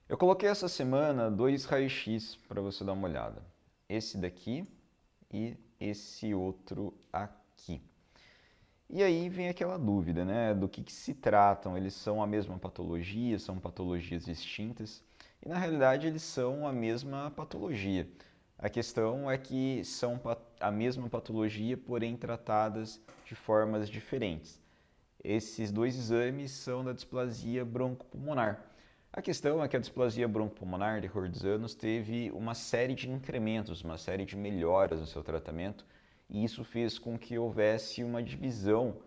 Eu coloquei essa semana dois raios-x para você dar uma olhada. Esse daqui e esse outro aqui. E aí vem aquela dúvida, né? Do que se tratam? Eles são a mesma patologia? São patologias distintas? E na realidade eles são a mesma patologia. A questão é que são a mesma patologia, porém tratadas de formas diferentes. Esses dois exames são da displasia broncopulmonar. A questão é que a displasia broncopulmonar, decorrer dos anos, teve uma série de incrementos, uma série de melhoras no seu tratamento, e isso fez com que houvesse uma divisão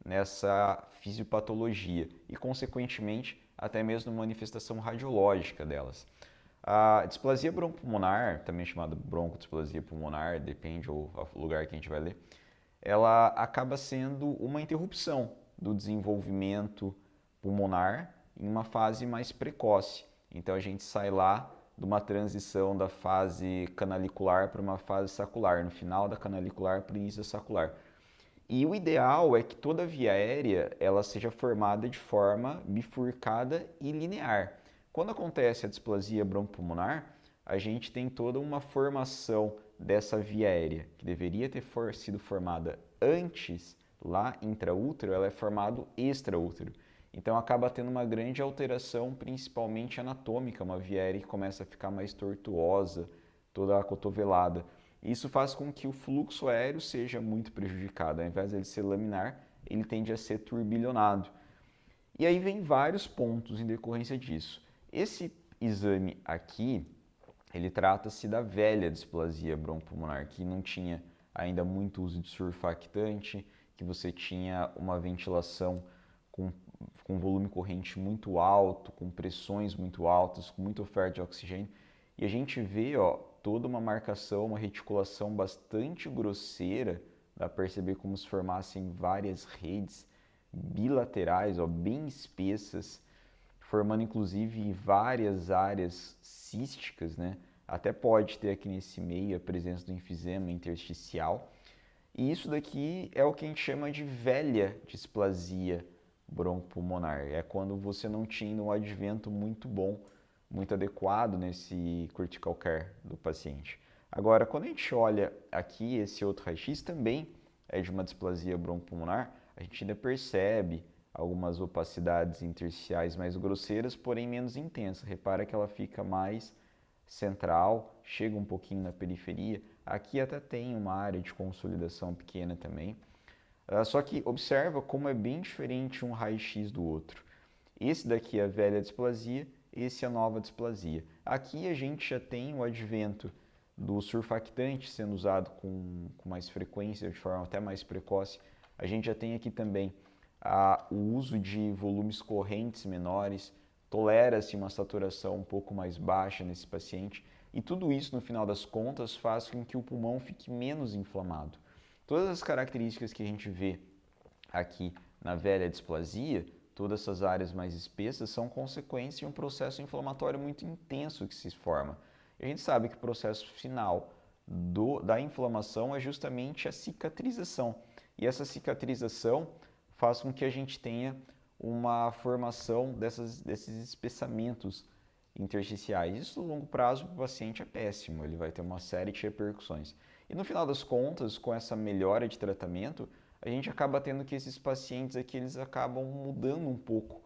nessa fisiopatologia e, consequentemente, até mesmo manifestação radiológica delas. A displasia broncopulmonar, também chamada broncodisplasia pulmonar, depende do lugar que a gente vai ler, ela acaba sendo uma interrupção do desenvolvimento pulmonar em uma fase mais precoce. Então a gente sai lá de uma transição da fase canalicular para uma fase sacular, no final da canalicular para o início da sacular. E o ideal é que toda a via aérea ela seja formada de forma bifurcada e linear. Quando acontece a displasia broncopulmonar, a gente tem toda uma formação dessa via aérea, que deveria ter sido formada antes, lá intraútero, ela é formada extraútero. Então acaba tendo uma grande alteração, principalmente anatômica, uma via aérea que começa a ficar mais tortuosa, toda acotovelada. Isso faz com que o fluxo aéreo seja muito prejudicado. Ao invés de ele ser laminar, ele tende a ser turbilhonado. E aí vem vários pontos em decorrência disso. Esse exame aqui, ele trata-se da velha displasia broncopulmonar, que não tinha ainda muito uso de surfactante, que você tinha uma ventilação com volume corrente muito alto, com pressões muito altas, com muita oferta de oxigênio. E a gente vê toda uma marcação, uma reticulação bastante grosseira, dá para perceber como se formassem várias redes bilaterais, bem espessas, formando inclusive várias áreas císticas, né? Até pode ter aqui nesse meio a presença do enfisema intersticial. E isso daqui é o que a gente chama de velha displasia broncopulmonar. É quando você não tinha um advento muito bom, muito adequado nesse critical care do paciente. Agora, quando a gente olha aqui, esse outro raio-x também é de uma displasia broncopulmonar, a gente ainda percebe algumas opacidades intersticiais mais grosseiras, porém menos intensas. Repara que ela fica mais central, chega um pouquinho na periferia. Aqui até tem uma área de consolidação pequena também. Só que observa como é bem diferente um raio-x do outro. Esse daqui é a velha displasia, esse é a nova displasia. Aqui a gente já tem o advento do surfactante sendo usado com mais frequência, de forma até mais precoce. A gente já tem aqui também o uso de volumes correntes menores, tolera-se uma saturação um pouco mais baixa nesse paciente, e tudo isso, no final das contas, faz com que o pulmão fique menos inflamado. Todas as características que a gente vê aqui na velha displasia, todas essas áreas mais espessas, são consequência de um processo inflamatório muito intenso que se forma. E a gente sabe que o processo final da inflamação é justamente a cicatrização. E essa cicatrização faz com que a gente tenha uma formação desses espessamentos intersticiais. Isso, no longo prazo, para o paciente é péssimo, ele vai ter uma série de repercussões. E no final das contas, com essa melhora de tratamento, a gente acaba tendo que esses pacientes aqui, eles acabam mudando um pouco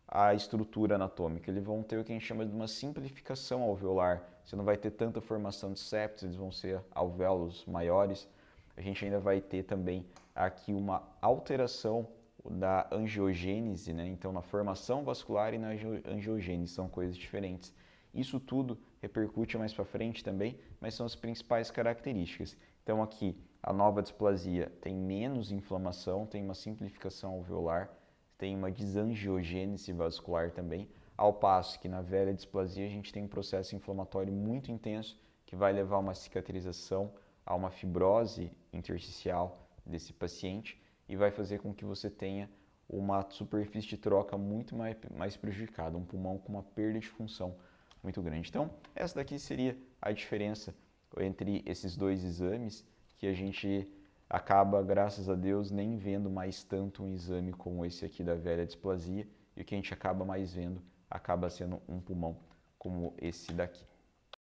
a estrutura anatômica. Eles vão ter o que a gente chama de uma simplificação alveolar. Você não vai ter tanta formação de septos, eles vão ser alvéolos maiores. A gente ainda vai ter também aqui uma alteração da angiogênese, né? Então na formação vascular e na angiogênese são coisas diferentes. Isso tudo repercute mais para frente também, mas são as principais características. Então aqui a nova displasia tem menos inflamação, tem uma simplificação alveolar, tem uma desangiogênese vascular também, ao passo que na velha displasia a gente tem um processo inflamatório muito intenso que vai levar a uma cicatrização, a uma fibrose intersticial desse paciente e vai fazer com que você tenha uma superfície de troca muito mais prejudicada, um pulmão com uma perda de função muito grande. Então, essa daqui seria a diferença entre esses dois exames, que a gente acaba, graças a Deus, nem vendo mais tanto um exame como esse aqui da velha displasia, e o que a gente acaba mais vendo acaba sendo um pulmão como esse daqui.